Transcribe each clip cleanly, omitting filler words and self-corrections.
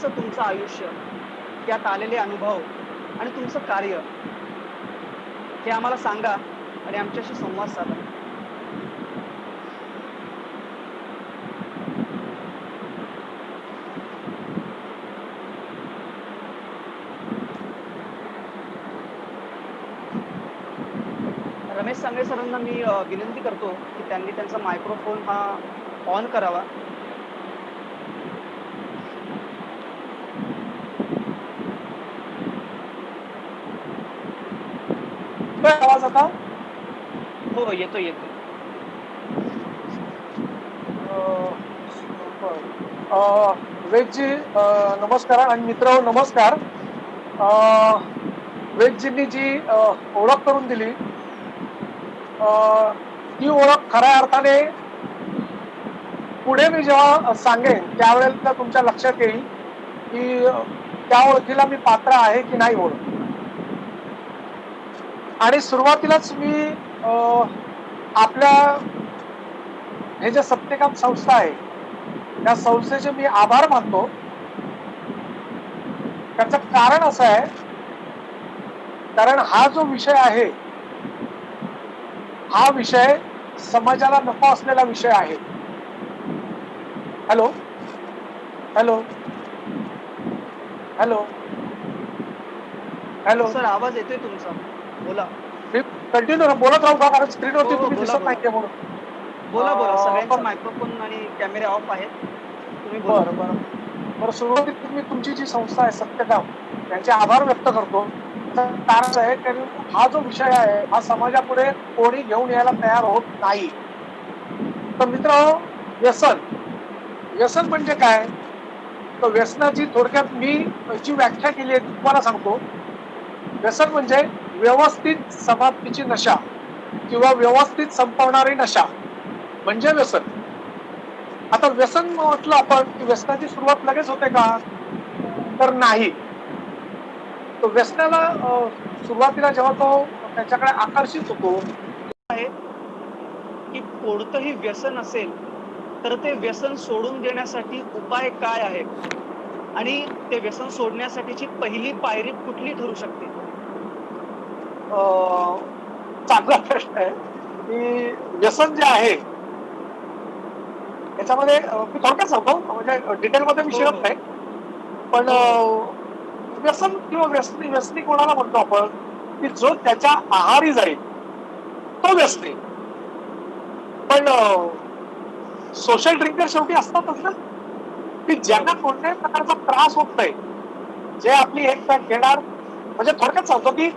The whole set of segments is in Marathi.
तुमचं आयुष्य, त्यात आलेले अनुभव आणि तुमचं कार्य हे आम्हाला सांगा आणि आमच्याशी संवाद साधा. रमेश सांगळे सरांना मी विनंती करतो की त्यांनी त्यांचा मायक्रोफोन हा ऑन करावा. आवाज आता? हो, येतोय येतोय. वेदजी नमस्कार आणि मित्र नमस्कार. वेदजींनी जी ओळख करून दिली ती ओळख खऱ्या अर्थाने पुढे मी जेव्हा सांगेन त्यावेळेला तुमच्या लक्षात येईल की त्या ओळखीला मी पात्र आहे की नाही ओळख. आणि सुरुवातीलाच मी आपल्या हे जे सत्यकाम संस्था आहे त्या संस्थेचे मी आभार मानतो. त्याचं कारण असं आहे कारण हा जो विषय आहे हा विषय समाजाला नको असलेला विषय आहे. Hello hello hello hello sir आवाज येतोय तुमचा, बोला. मी कंटिन्यू बोलत राहू का कारण हो स्क्रीनवरती हो, तुम्ही बोला दिसत बोला. नाहीये म्हणून. बोला बोला, सगळ्यांचे बरं मायक्रोफोन आणि कॅमेरे ऑफ आहेत, तुम्ही बोला. बरं बरं बरं सुरुवातीला मी तुमची जी संस्था आहे सत्यकाम त्यांचे आभार व्यक्त करतो. कारण आहे कारण हा जो विषय आहे हा समाजापुढे कोणी घेऊन यायला तयार होत नाही. तर मित्र, व्यसन व्यसन म्हणजे काय? तर व्यसनाची थोडक्यात मी जी व्याख्या केली आहे ती तुम्हाला सांगतो. व्यसन म्हणजे व्यवस्थित समाप्तीची नशा किंवा व्यवस्थित संपवणारी नशा म्हणजे व्यसन. आता व्यसन म्हटलं आपण की व्यसनाची सुरुवात लगेच होते का? तर नाही. तो व्यसनाला सुरुवातीला जेव्हा तो त्याच्याकडे आकर्षित होतो आहे की कोणतंही व्यसन असेल तर ते व्यसन सोडून देण्यासाठी उपाय काय आहेत आणि ते व्यसन सोडण्यासाठीची पहिली पायरी कुठली ठरू शकते? चांगला प्रश्न आहे की व्यसन जे आहे त्याच्यामध्ये मी थोडक्यात सांगतो म्हणजे डिटेलमध्ये मी हो शिरत हो नाही. पण हो हो. व्यसन किंवा व्यसनी व्यसनी कोणाला म्हणतो आपण की जो त्याच्या आहारी जाईल तो व्यसनी. पण सोशल ड्रिंकर शेवटी असतातच ना की ज्यांना बरोबर. कोणत्याही प्रकारचा त्रास होत नाही, जे आपली एक पॅक घेणार. म्हणजे थोडक्यात सांगतो की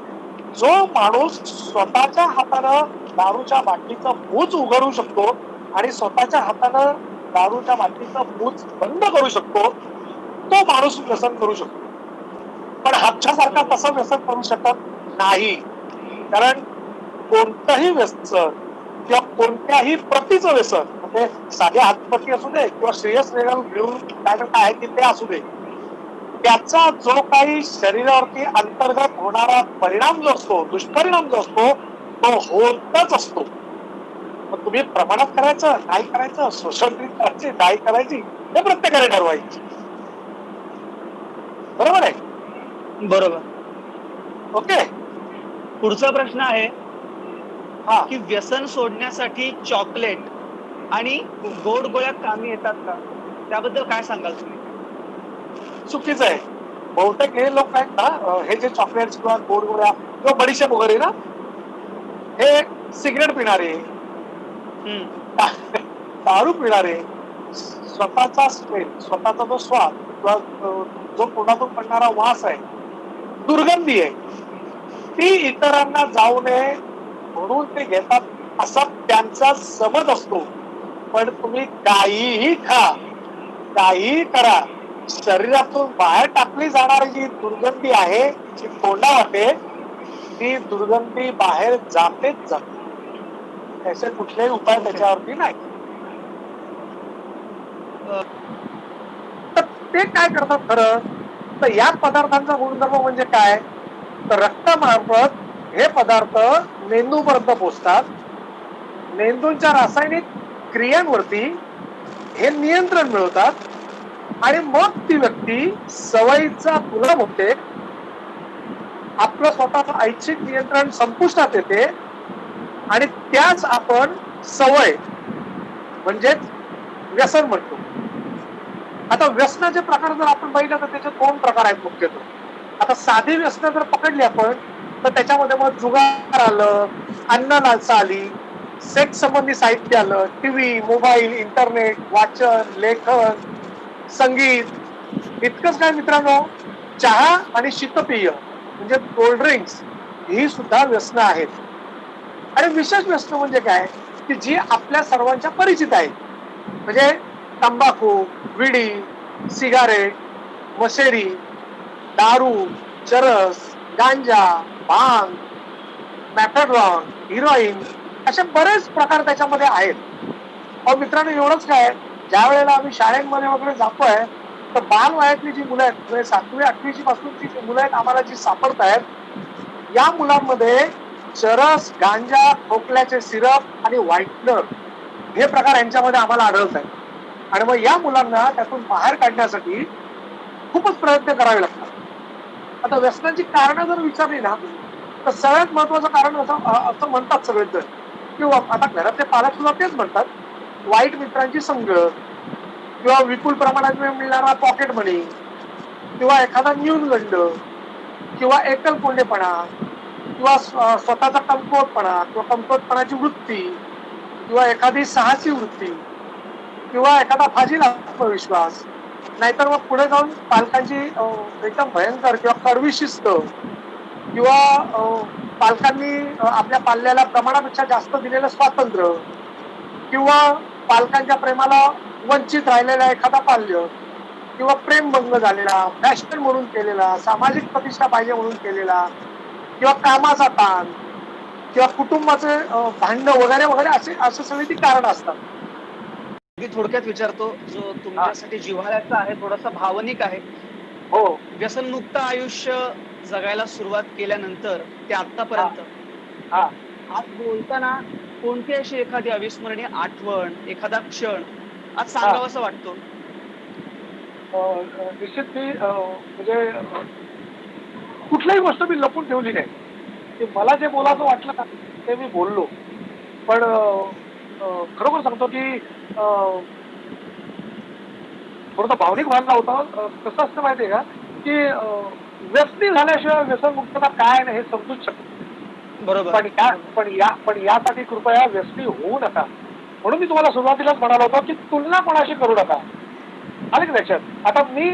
जो माणूस स्वतःच्या हातानं दारूच्या बाटलीचा बूच उघडू शकतो आणि स्वतःच्या हातानं दारूच्या बाटलीचा बूच बंद करू शकतो तो माणूस व्यसन करू शकतो. पण हापशासारखा बरोबर. तसं व्यसन करू शकत नाही. कारण कोणतंही व्यसन किंवा कोणत्याही प्रतीचं व्यसन म्हणजे साधे हातपट्टी असू दे किंवा श्रेयस घेऊन काय आहे की ते असू दे, त्याचा जो काही शरीरावरती अंतर्गत होणारा परिणाम जो असतो, दुष्परिणाम जो असतो तो होतच असतो. मग तुम्ही प्रमाणात करायचं नाही करायचं, सोशल ड्रिंक करायची नाही करायची हे प्रत्येकाने ठरवायची. बरोबर आहे? बरोबर. ओके. पुढचा प्रश्न आहे हा की व्यसन सोडण्यासाठी चॉकलेट आणि गोड गोळ्या कामी येतात का? त्याबद्दल काय सांगाल तुम्ही? चुकीचं आहे. बहुतेक हे लोक आहेत ना हे जे चॉकलेट्स किंवा गोड गोळ्या किंवा बडीशेप वगैरे ना हे सिगरेट पिणारे, दारू पिणारे, स्वतःचा स्मेल स्वतःचा जो स्वाद किंवा जो तोंडातून पडणारा वास आहे, दुर्गंधी आहे, ती इतरांना जाऊ नये म्हणून ते घेतात असा त्यांचा समज असतो. पण तुम्ही काहीही खा, काहीही करा, शरीरातून बाहेर टाकली जाणारी जी दुर्गंधी आहे जी तोंडावाटे ती दुर्गंधी बाहेर जातेच जाते. त्याचे कुठलेही उपाय ओके. त्याच्यावरती नाही. तर ते काय करतात खरं तर या पदार्थांचा गुणधर्म म्हणजे काय तर रक्तामार्फत हे पदार्थ मेंदूपर्यंत पोहोचतात. मेंदूच्या रासायनिक क्रियांवरती हे नियंत्रण मिळवतात आणि मग ती व्यक्ती सवयीचा गुलाम होते, आपलं स्वतःचं ऐच्छिक नियंत्रण संपुष्टात येते आणि त्याच आपण सवय म्हणजेच व्यसन म्हणतो. आता व्यसनाचे प्रकार जर आपण पाहिलं तर त्याचे 2 प्रकार आहेत मुख्यतः. आता साधी व्यसन जर पकडली आपण तर त्याच्यामध्ये मग जुगार आलं, अन्न लालसा आली, सेक्स संबंधी साहित्य आलं, टीव्ही, मोबाईल, इंटरनेट, वाचन, लेखन, संगीत, इतकंच काय मित्रांनो, चहा आणि शीतपेय म्हणजे कोल्ड ड्रिंक्स ही सुद्धा व्यसनं आहेत. आणि विशेष व्यसन म्हणजे काय की जी आपल्या सर्वांच्या परिचित आहेत. म्हणजे तंबाखू, विडी, सिगारेट, मशेरी, दारू, चरस, गांजा, भांग, मॅफेड्रॉन, हिरोईन असे बरेच प्रकार त्याच्यामध्ये आहेत. अहो मित्रांनो, एवढंच काय, ज्या वेळेला आम्ही शाळेमध्ये वगैरे जातोय तर बालवयातली जी मुलं आहेत म्हणजे 7वी-8वी पासूनची जी मुलं आहेत आम्हाला जी सापडत आहेत, या मुलांमध्ये चरस, गांजा, खोकल्याचे सिरप आणि व्हाईटनर हे प्रकार यांच्यामध्ये आम्हाला आढळत आहेत. आणि मग या मुलांना त्यातून बाहेर काढण्यासाठी खूपच प्रयत्न करावे लागतात. आता व्यसनाची कारणं जर विचारली ना तर सगळ्यात महत्वाचं कारण असं म्हणतात सगळेजण, किंवा आता घरातले पालक सुद्धा तेच म्हणतात, वाईट मित्रांची संगत किंवा विपुल प्रमाणात मिळणारा पॉकेट मनी किंवा एखादा न्यूनगंड किंवा एकलकोंडेपणा किंवा स्वतःचा कमकुवतपणा किंवा कमकुवतपणाची वृत्ती किंवा एखादी साहसी वृत्ती किंवा एखादा फाजील आत्मविश्वास, नाहीतर मग पुढे जाऊन पालकांची एकदम भयंकर किंवा कडवी शिस्त किंवा पालकांनी आपल्या पाल्याला प्रमाणापेक्षा जास्त दिलेलं स्वातंत्र्य किंवा पालकांच्या प्रेमाला वंचित राहिलेला एखादा पाल्य किंवा प्रेमभंग झालेला, फॅशन म्हणून केलेला, सामाजिक प्रतिष्ठा पाहिजे म्हणून केलेला किंवा कामाचा ताण किंवा कुटुंबाचे भांडण वगैरे वगैरे असे सगळी ती कारण असतात. मी थोडक्यात विचारतो, जो तुमच्यासाठी जिव्हाळ्याचा आहे, थोडासा भावनिक आहे. हो, व्यसनमुक्त आयुष्य जगायला सुरुवात केल्यानंतर ते आतापर्यंत आज बोलताना कोणती अशी एखादी अविस्मरणीय आठवण, एखादा क्षण आज सांगावासा वाटतो? निश्चित मी म्हणजे कुठलीही गोष्ट मी लपून ठेवली नाही, की मला जे बोलायचं वाटलं ना ते मी बोललो. पण खरोखर सांगतो की थोडंसं भावनिक व्हायला होतं. कसं असतं माहितीये का की व्यसनी झाल्याशिवाय व्यसनमुक्तता काय नाही हे समजूच शकत. बरोबर. पण यासाठी कृपया व्यसनी होऊ नका. म्हणून मी तुम्हाला सुरुवातीलाच म्हणालो होतो की तुलना कोणाशी करू नका. आले की लक्षात? आता मी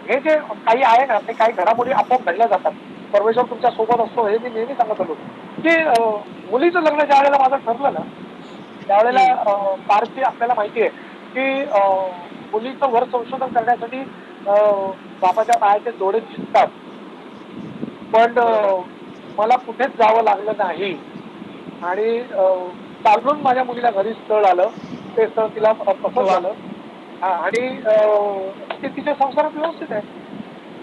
हे जे काही आहे ना ते काही घडामोडी आपोआप घडल्या जातात. परमेश्वर तुमच्या सोबत असतो हे मी नेहमी सांगत आलो की मुलीचं लग्न ज्या वेळेला माझं ठरलं ना त्यावेळेला फारशी आपल्याला माहिती आहे की मुलीचं वर संशोधन करण्यासाठी बापाच्या पायाचे जोडे दिसतात. पण मला कुठेच जावं लागलं नाही आणि चालून माझ्या मुलीला घरी स्थळ आलं. ते स्थळ तिला पसंत झालं आणि ते तिच्या संसारात व्यवस्थित आहे.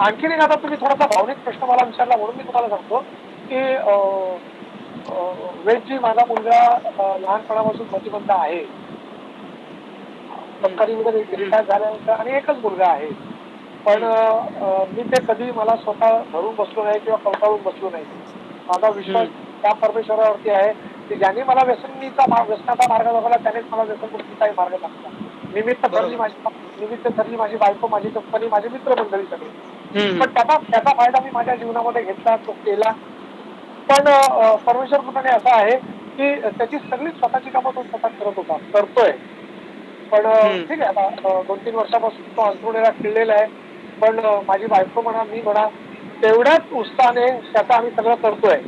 आणखीन एक आता तुम्ही थोडासा भावनिक प्रश्न मला विचारला म्हणून मी तुम्हाला सांगतो की वेदजी माझा मुलगा लहानपणापासून मतिमंद आहे. सरकारीमध्ये रिटायर झाल्यानंतर आणि एकच मुलगा आहे. पण मी ते कधी मला स्वतः धरून बसलो नाही किंवा कवटाळून बसलो नाही. माझा विश्वास त्या परमेश्वरावरती आहे की ज्यांनी मला व्यसनाचा मार्ग दाखवला त्यानेच मला व्यसनमुक्तीचाही मार्ग दाखवला. निमित्त ठरली माझी बायको, माझी कंपनी, माझे मित्रमंडळी सगळे. पण त्याचा फायदा मी माझ्या जीवनामध्ये घेतला, तो केला. पण परमेश्वर कृपेने असं आहे की त्याची सगळी स्वतःची कामं तो स्वतः करत होता, करतोय. पण ठीक आहे, आता 2-3 वर्षापासून तो अंथरुणीला खिळलेला आहे. पण माझी बायको म्हणा, मी म्हणा, तेवढ्याच उत्साहाने त्याचं आम्ही सगळं करतोय.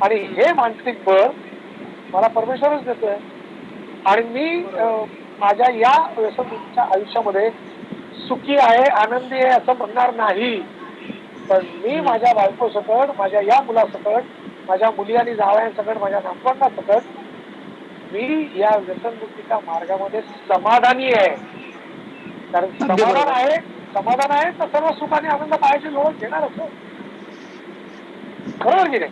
आणि हे मानसिक बळ मला परमेश्वरच देतोय. आणि मी माझ्या या व्यसनमुक्तीच्या आयुष्यामध्ये सुखी आहे, आनंदी आहे असं म्हणणार नाही. पण मी माझ्या बायको सकट, माझ्या या मुलासकट, माझ्या मुली आणि जावयांसकट, माझ्या नातवांना मी या व्यसनमुक्तीच्या मार्गामध्ये समाधानी आहे. कारण समाधान आहे तर सर्व सुख आणि आनंद पाहायची लोक घेणार असं. बरोबर की नाही?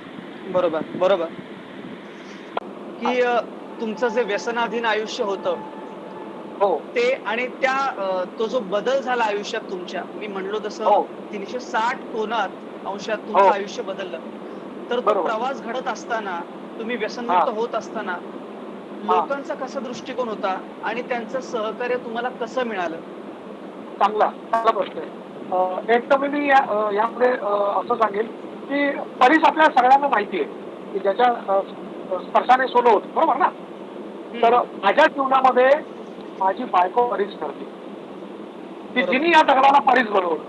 बरोबर की तुमचं जे व्यसनाधीन आयुष्य होतं हो ते आणि तो जो बदल झाला आयुष्यात तुमच्या, मी म्हणलो तसं हो 360 अंशात हो तुमचं आयुष्य बदललं. तर तो बरोबर. प्रवास घडत असताना, तुम्ही हा व्यसनमुक्त होत असताना हा लोकांचा कसा दृष्टिकोन होता आणि त्यांचं सहकार्य तुम्हाला कसं मिळालं? चांगला चांगला प्रश्न आहे. एक तर मी यामध्ये असं सांगेल की परीस आपल्या सगळ्यांना माहिती आहे की ज्याच्या स्पर्शाने सोनं होत, बरोबर ना. हं, तर माझ्या जीवनामध्ये माझी बायको परीस ठरली की बरोबर. जिने या दगडाला परीस बनवलं.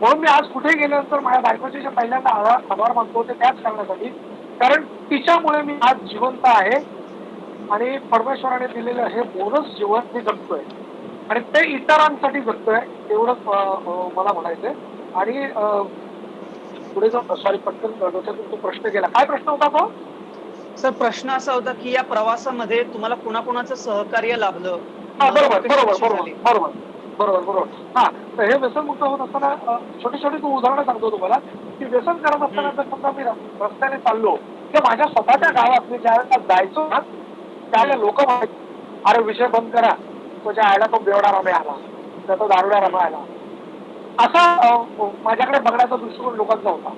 म्हणून मी आज कुठे गेल्यानंतर माझ्या बायकोचे जे पहिल्यांदा आभार मानतो ते त्याच करण्यासाठी, कारण तिच्यामुळे मी आज जिवंत आहे आणि परमेश्वराने दिलेलं हे बोनस जीवन मी जगतोय आणि ते इतरांसाठी जगतोय एवढंच मला म्हणायचंय. आणि पुढे जाऊन सॉरी पटकन डोक्यातून तो प्रश्न गेला. काय प्रश्न होता तो? सर प्रश्न असा होता, की या प्रवासामध्ये तुम्हाला कुणाकुणाचं सहकार्य लाभलं? हा मदत बरोबर कशी बरोबर कशी बरोबर झाली? बरोबर बरोबर बरोबर. हा तर हे व्यसनमुक्त होत असताना छोटी छोटी तू उदाहरणं सांगतो तुम्हाला की व्यसन करत असताना हं, जर समजा मी रस्त्याने चाललो किंवा माझ्या स्वतःच्या हं. गावात मी ज्या वेळेला जायचो ना त्यावेळेला हं. लोक म्हणायचे, अरे विषय बंद करा, तो ज्या आयला तो बेवडा रमे आला, त्याचा दारुडा हं. रमे आला, असा माझ्याकडे बघण्याचा दृष्टिकोन लोकांचा होता.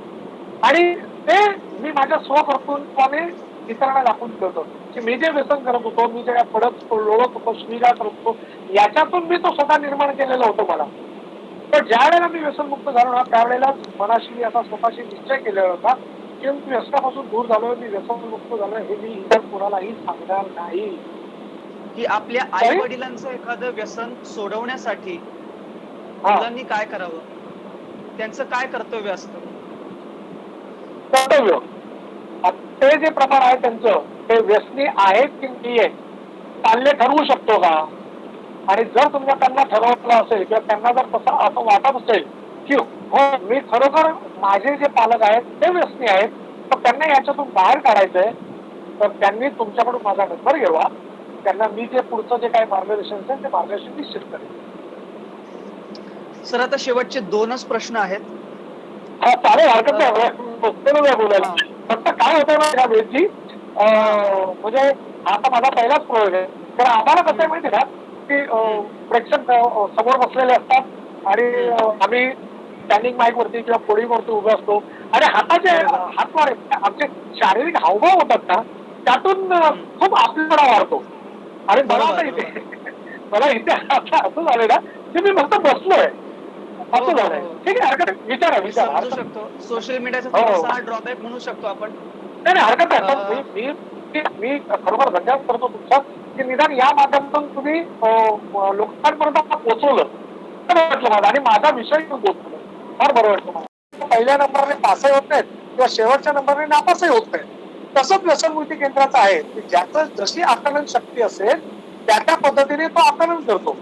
आणि ते मी माझ्या स्वकर्तृत्वाने इतरांना दाखवून ठेवतो की मी जे व्यसन करत होतो, मी जे पडत लोळत होतो, शिवीगाळ करत होतो, याच्यातून मी तो स्वतः निर्माण केलेला होतो मला. तर ज्या वेळेला मी व्यसनमुक्त झालो ना त्यावेळेलाच मनाशी मी असा स्वतःशी निश्चय केलेला होता की मी व्यसनापासून दूर झालोय, मी व्यसनमुक्त झालोय, हे मी इतर कोणालाही सांगणार नाही. की आपल्या तरी आई-वडिलांचं एखादं व्यसन सोडवण्यासाठी हा मुलांनी काय करावं? त्यांचं काय कर्तव्य असतं? कर्तव्य, ते जे प्रमाण आहे त्यांचं, ते व्यसनी आहेत की नाहीये पाल्य ठरवू शकतो का? आणि जर तुम्ही त्यांना ठरवलं असेल किंवा त्यांना जर तसं असं वाटत असेल की हो मी खरोखर माझे जे पालक आहेत ते व्यसनी आहेत, तर त्यांना याच्यातून बाहेर काढायचंय, तर त्यांनी तुमच्याकडून माझा नंबर घ्यावा. त्यांना मी जे पुढचं जे काही मार्गदर्शन असेल ते मार्गदर्शन निश्चित करेल. सर आता शेवटचे 2च प्रश्न आहेत. हा चालेल, हरकत अ, नाही, बोलायला. हां, फक्त काय होतंय माहिती का वेदजी, हां. म्हणजे आता माझा पहिलाच प्रयोग आहे. तर आम्हाला कसं आहे हं, माहिती का की हं, प्रेक्षक समोर बसलेले असतात आणि हं. आम्ही स्टँडिंग माईक वरती किंवा पोडियम वरती उभे असतो आणि हाताचे बरोबर. हातवारे आमचे शारीरिक हावभाव होतात ना त्यातून हं. खूप आपल्याला वाढतो. आणि मला बरोबर, आता इथे बरोबर. मला इथे आता असं झालंय ना की मी फक्त बसलोय, हो, असं हो, झालंय. हो. ठीक आहे, हरकत नाही, विचारा मी विचारा, समजू हरकत शकतो. सोशल मीडियाचा हो थोडासा हो. हा ड्रॉबॅक म्हणू शकतो आपण. नाही नाही, हरकत नाही. अ, पण मी मी मी खरोखर धन्यवाद करतो तुमचा की निदान या माध्यमातून तुम्ही लोकांपर्यंत पोहोचवलं तर वाटलं मला आणि माझा विषय पोहोचवलं, फार बरं वाटतं मला. पहिल्या नंबरने पासही होत नाहीत किंवा शेवटच्या नंबरने नापासही होत नाही. तसंच व्यसनमुक्ती केंद्राचं आहे की ज्याचं जशी आकलन शक्ती असेल त्या त्या पद्धतीने तो आकलन करतो.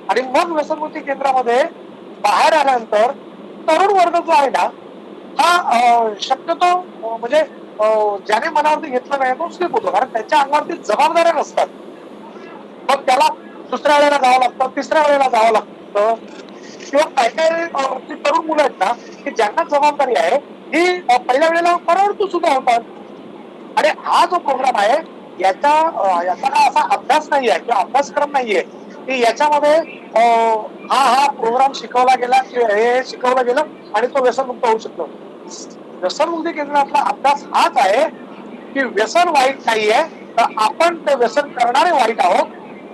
आणि मग व्यसनमुक्ती केंद्रामध्ये बाहेर आल्यानंतर तरुण वर्ग जो आहे ना हा शक्यतो म्हणजे ज्याने मनावरती घेतलं नाही तो स्लिप होतो, कारण त्याच्या अंगावरती जबाबदाऱ्या नसतात. मग त्याला दुसऱ्या वेळेला जावं लागतं, तिसऱ्या वेळेला जावं लागतं किंवा काही काही जी तरुण मुलं आहेत ना की ज्यांना जबाबदारी आहे ही पहिल्या वेळेला परवडतो सुद्धा होतात. आणि हा जो प्रोग्राम आहे याचा काय असा अभ्यास नाहीये किंवा अभ्यासक्रम नाहीये की याच्यामध्ये हा प्रोग्राम शिकवला गेला किंवा हे शिकवलं गेलं आणि तो व्यसनमुक्त होऊ शकतो. व्यसनमुक्ती केंद्रातला अभ्यास हाच आहे की व्यसन वाईट नाहीये, तर आपण ते व्यसन करणारे वाईट आहोत,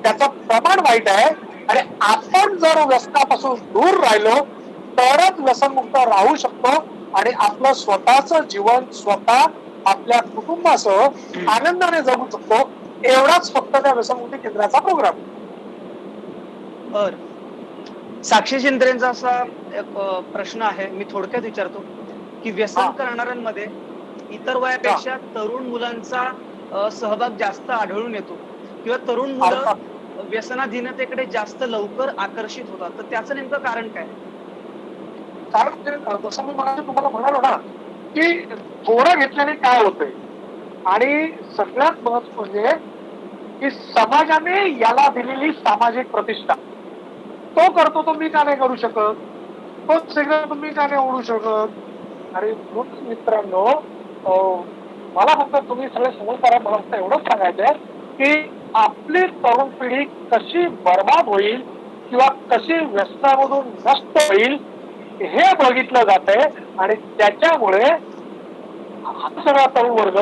त्याचं प्रमाण वाईट आहे आणि आपण जर व्यसनापासून दूर राहिलो तरच व्यसनमुक्त राहू शकतो आणि आपलं स्वतःच जीवन स्वतः आपल्या कुटुंबासह आनंदाने जगू शकतो. एवढाच फक्त त्या व्यसनमुक्ती केंद्राचा प्रोग्राम. बरं. साक्षी शिंदेचा असा एक प्रश्न आहे, मी थोडक्यात विचारतो, की हा व्यसन करणाऱ्यांमध्ये इतर हा वयापेक्षा तरुण मुलांचा सहभाग जास्त आढळून येतो किंवा तरुण मुलं अर्थात. व्यसनाधीनतेकडे जास्त लवकर आकर्षित होतात. तर त्याचं नेमकं कारण काय? कारण जसं मी मगाशी तुम्हाला म्हणालो ना की थोडं घेतल्याने काय होतंय आणि सगळ्यात महत्त्वाचं म्हणजे की समाजाने याला दिलेली सामाजिक प्रतिष्ठा. तो करतो तो मी का नाही करू शकत, तो सिगारेट मी का नाही ओढू शकत. आणि म्हणून मित्रांनो मला फक्त तुम्ही सगळे समजदार, मला फक्त एवढंच सांगायचंय की आपली तरुण पिढी कशी बर्बाद होईल किंवा कशी व्यसनामधून नष्ट होईल हे बघितलं जात आहे आणि त्याच्यामुळे हा सगळा तरुण वर्ग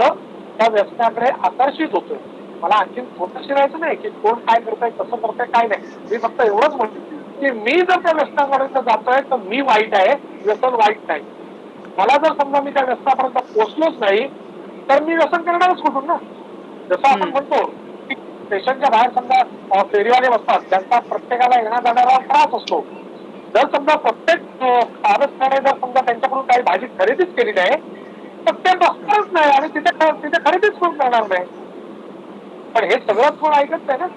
त्या व्यसनाकडे आकर्षित होतोय. मला आणखी खोटं शिरायचं नाही की कोण काय करताय कसं करताय काय नाही. मी फक्त एवढंच म्हणतो की मी जर त्या व्यसनापर्यंत जातोय तर मी वाईट आहे, व्यसन वाईट नाही. मला जर समजा मी त्या व्यसनापर्यंत पोहोचलोच नाही तर मी व्यसन करणारच कुठून ना. जसं आपण म्हणतो की स्टेशनच्या बाहेर समजा फेरीवाले बसतात, त्यांचा प्रत्येकाला येण्या जाणारा त्रास असतो. जर समजा प्रत्येक कारस्थाने जर समजा त्यांच्याकडून काही भाजी खरेदीच केली नाही तर ते बसणारच नाही आणि तिथे तिथे खरेदीच कोण करणार नाही. पण हे सगळं कोण ऐकत नाही ना.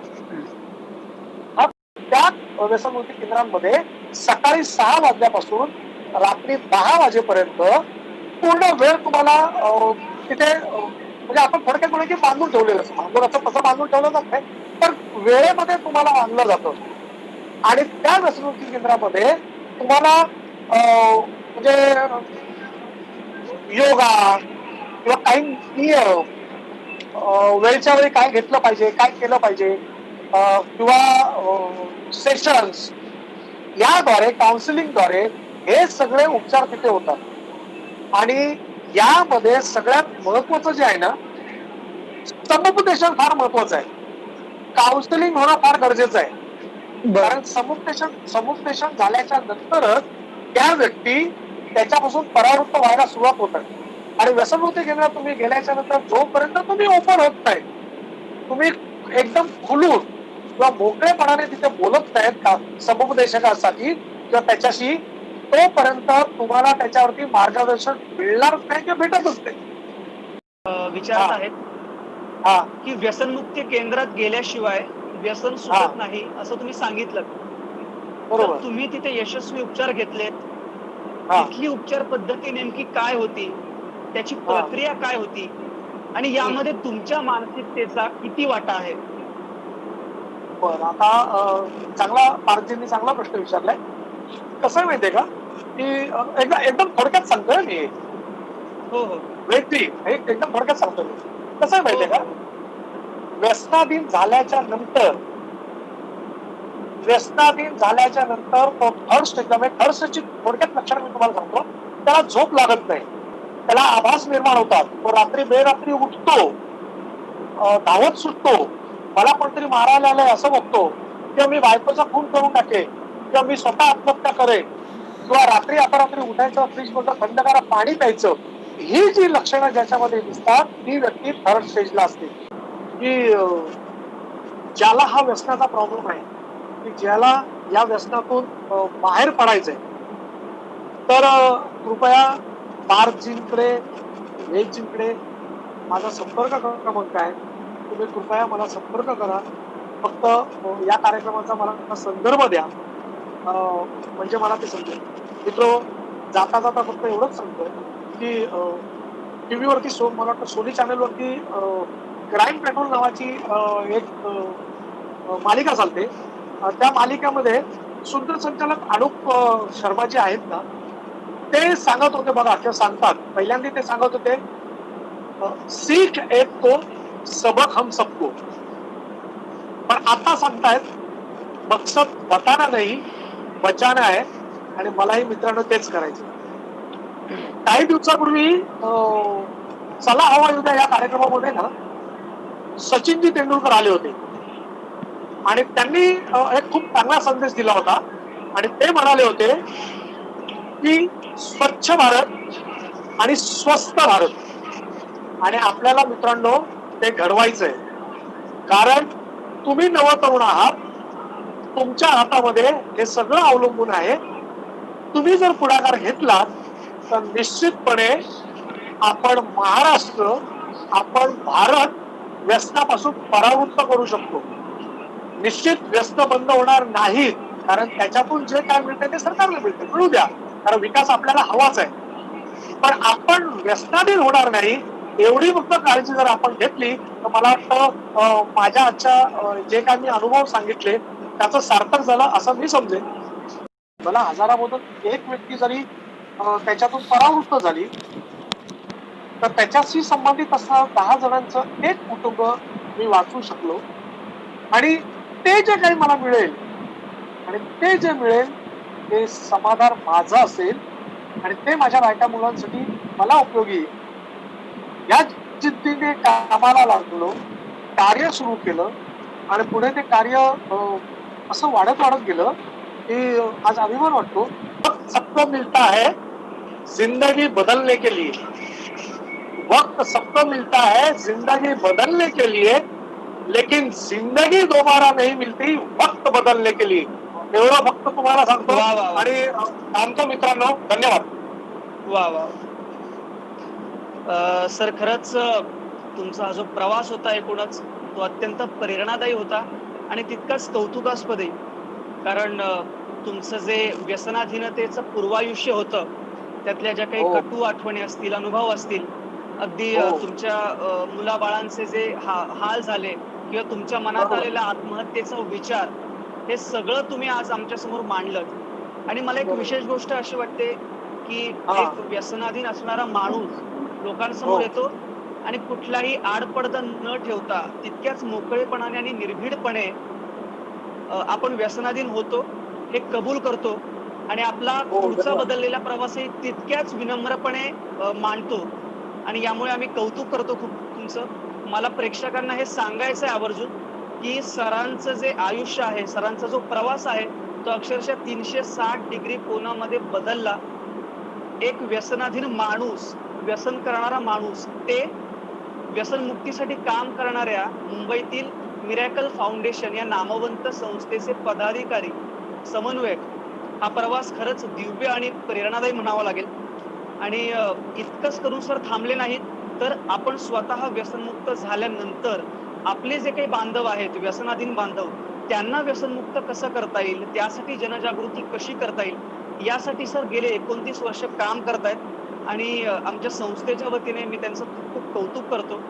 हा त्या व्यसनमुक्ती केंद्रांमध्ये सकाळी 6 वाजल्यापासून रात्री 10 वाजेपर्यंत पूर्ण वेळ तुम्हाला तिथे म्हणजे आपण थोडक्यात म्हणून की बांधून ठेवलेलं असतं. बांधून तसं बांधून ठेवलं जात नाही, तर वेळेमध्ये तुम्हाला आणलं जातं. आणि त्या व्यसनमुक्ती केंद्रामध्ये तुम्हाला म्हणजे योगा किंवा काही नियम, वेळच्या वेळी काय घेतलं पाहिजे, काय केलं पाहिजे, किंवा सेशन्स याद्वारे काउन्सिलिंगद्वारे हे सगळे उपचार तिथे होतात. आणि यामध्ये सगळ्यात महत्वाचं जे आहे ना, समुपदेशन फार महत्वाचं आहे. काउन्सिलिंग होणं फार गरजेचं आहे. कारण समुपदेशन झाल्याच्या नंतरच त्या व्यक्ती त्याच्यापासून परावृत्त व्हायला सुरुवात होतात. आणि व्यसनमुक्ती केंद्रात तुम्ही गेल्याच्या नंतर जोपर्यंत तुम्ही ओपन होत नाही, तुम्ही एकदम खुलून किंवा मोकळेपणाने तिथे बोलत नाहीत का समुपदेशकासाठी किंवा त्याच्याशी, तोपर्यंत तुम्हाला त्याच्यावरती मार्गदर्शन मिळणार नाही किंवा भेटतच नाही. विचारत आहेत की व्यसनमुक्ती केंद्रात गेल्याशिवाय व्यसन सुटत नाही असं तुम्ही सांगितलं. बरोबर. तुम्ही तिथे यशस्वी उपचार घेतलेत, तिथली उपचार पद्धती नेमकी काय होती, त्याची प्रक्रिया काय होती आणि यामध्ये तुमच्या मानसिकतेचा किती वाटा आहे? बरं, आता चांगला पारजींनी चांगला प्रश्न विचारलाय. कसं माहितीये का की एकदम थोडक्यात सांगतोय मी. हो हो एकदम थोडक्यात सांगतो मी. कसं माहितीये का, व्यसनाधीन झाल्याच्या नंतर तो थर्ड स्टेजला म्हणजे थर्ड स्टेजची थोडक्यात लक्षणं मी तुम्हाला सांगतो. त्याला झोप लागत नाही, त्याला आभास निर्माण होतात, तो रात्री बेरात्री उठतो, धावत सुटतो, मला कोणतरी मारायला आलंय असं बघतो, किंवा मी बायकोचा खून करून टाकेन, किंवा मी स्वतः आत्महत्या करेन, किंवा रात्री अपरात्री उठायचं, फ्रीज मधलं थंडगार पाणी प्यायचं, ही जी लक्षणं ज्याच्यामध्ये दिसतात ती व्यक्ती थर्ड स्टेजला असते. की ज्याला हा व्यसनाचा प्रॉब्लेम आहे, की ज्याला या व्यसनातून बाहेर पडायचंय, तर कृपया पारजींकडे, वेदजींकडे माझा संपर्क क्रमांक आहे. तुम्ही कृपया मला संपर्क करा. फक्त या कार्यक्रमाचा मला संदर्भ द्या, म्हणजे मला ते समजेल. मित्र, जाता जाता फक्त एवढंच सांगतोय की टीव्हीवरती मला वाटतं सोनी चॅनलवरती क्राईम पेट्रोल नावाची एक मालिका चालते. त्या मालिकेमध्ये सूत्रसंचालक अनुप शर्मा जे आहेत ना, ते सांगत होते बघा, किंवा सांगतात, पहिल्यांदा ते सांगत होते सीख एक को सबक हम सबको. पण आता सांगतायत मकसद बताना नाही बचाना आहे. आणि मलाही मित्रांनो तेच करायचं. काही दिवसापूर्वी चला हवा युद्ध या कार्यक्रमामध्ये ना सचिनजी तेंडुलकर आले होते आणि त्यांनी एक खूप चांगला संदेश दिला होता. आणि ते म्हणाले होते की स्वच्छ भारत आणि स्वस्थ भारत, आणि आपल्याला मित्रांनो ते घडवायचंय. कारण तुम्ही नवतरुण आहात, तुमच्या हातामध्ये हे सगळं अवलंबून आहे. तुम्ही जर पुढाकार घेतला तर निश्चितपणे आपण महाराष्ट्र, आपण भारत व्यसनापासून परावृत्त करू शकतो. निश्चित व्यसन बंद होणार नाहीत, कारण त्याच्यातून जे काय मिळतं ते सरकारला मिळतं, मिळू द्या, कारण विकास आपल्याला हवाच आहे. पण आपण व्यसनाधीन होणार नाही एवढी फक्त काळजी जर आपण घेतली तर मला वाटतं माझ्या आजच्या जे काय मी अनुभव सांगितले त्याचं सार्थक झालं असं मी समजेन. मला हजारामधून एक व्यक्ती जरी त्याच्यातून परावृत्त झाली तर त्याच्याशी संबंधित असं 10 जणांचं एक कुटुंब मी वाचू शकलो. आणि ते जे काही मला मिळेल आणि ते जे मिळेल ते समाधान माझं असेल आणि ते माझ्या बायका मुलांसाठी मला उपयोगी येईल. या जिद्दीने कामाला लागलो, कार्य सुरू केलं आणि पुढे ते कार्य असं वाढत वाढत गेलं की आज अभिमान वाटतो. वक्त सबको मिलता है जिंदगी बदलने के लिए, वक्त सबको मिलता है जिंदगी बदलने के लिए, लेकिन जिंदगी दोबारा नहीं मिलती वक्त बदलने के लिए. एवढं फक्त तुम्हाला सांगतो वा वा वा आणि थांबतो मित्रांनो. धन्यवाद. वा वा. सर खरंच तुमचा हा जो प्रवास होता एकूणच तो अत्यंत प्रेरणादायी होता आणि तितकाच कौतुकास्पदही. कारण तुमचं जे व्यसनाधीनतेचं पूर्वायुष्य होतं त्यातल्या ज्या काही हो कटू आठवणी असतील, अनुभव असतील, अगदी हो तुमच्या मुलाबाळांचे जे हाल झाले किंवा तुमच्या मनात बरोबर. आलेला आत्महत्येचा विचार, हे सगळं तुम्ही आज आमच्या समोर मांडलं. आणि मला एक बरोबर. विशेष गोष्ट अशी वाटते की हा. एक व्यसनाधीन असणारा माणूस हो लोकांसमोर येतो आणि कुठलाही आडपडदा न ठेवता तितक्याच मोकळेपणाने आणि निर्भीडपणे आपण व्यसनाधीन होतो हे कबूल करतो आणि आपला हो पुढचा धन्यवाद. बदललेला प्रवासही तितक्याच विनम्रपणे मांडतो. आणि यामुळे आम्ही कौतुक करतो खूप तुमचं. मला प्रेक्षकांना हे सांगायचं आहे आवर्जून की सरांचं जे आयुष्य आहे, सरांचा जो प्रवास आहे, तो अक्षरशः 360 डिग्री कोनामध्ये बदलला. एक व्यसनाधीन माणूस, व्यसन करणारा माणूस, ते व्यसनमुक्तीसाठी काम करणाऱ्या मुंबईतील मिरॅकल फाउंडेशन या नामवंत संस्थेचे पदाधिकारी, समन्वयक. हा प्रवास खरंच दिव्य आणि प्रेरणादायी म्हणावा लागेल. आणि इतकंच करून सर थांबले नाहीत, तर आपण स्वतः व्यसनमुक्त झाल्यानंतर आपले जे काही बांधव आहेत, व्यसनाधीन बांधव, त्यांना व्यसनमुक्त कसं करता येईल, त्यासाठी जनजागृती कशी करता येईल, यासाठी सर गेले 29 वर्ष काम करतायत. आणि आमच्या संस्थेच्या वतीने मी त्यांचं खूप खूप कौतुक करतो.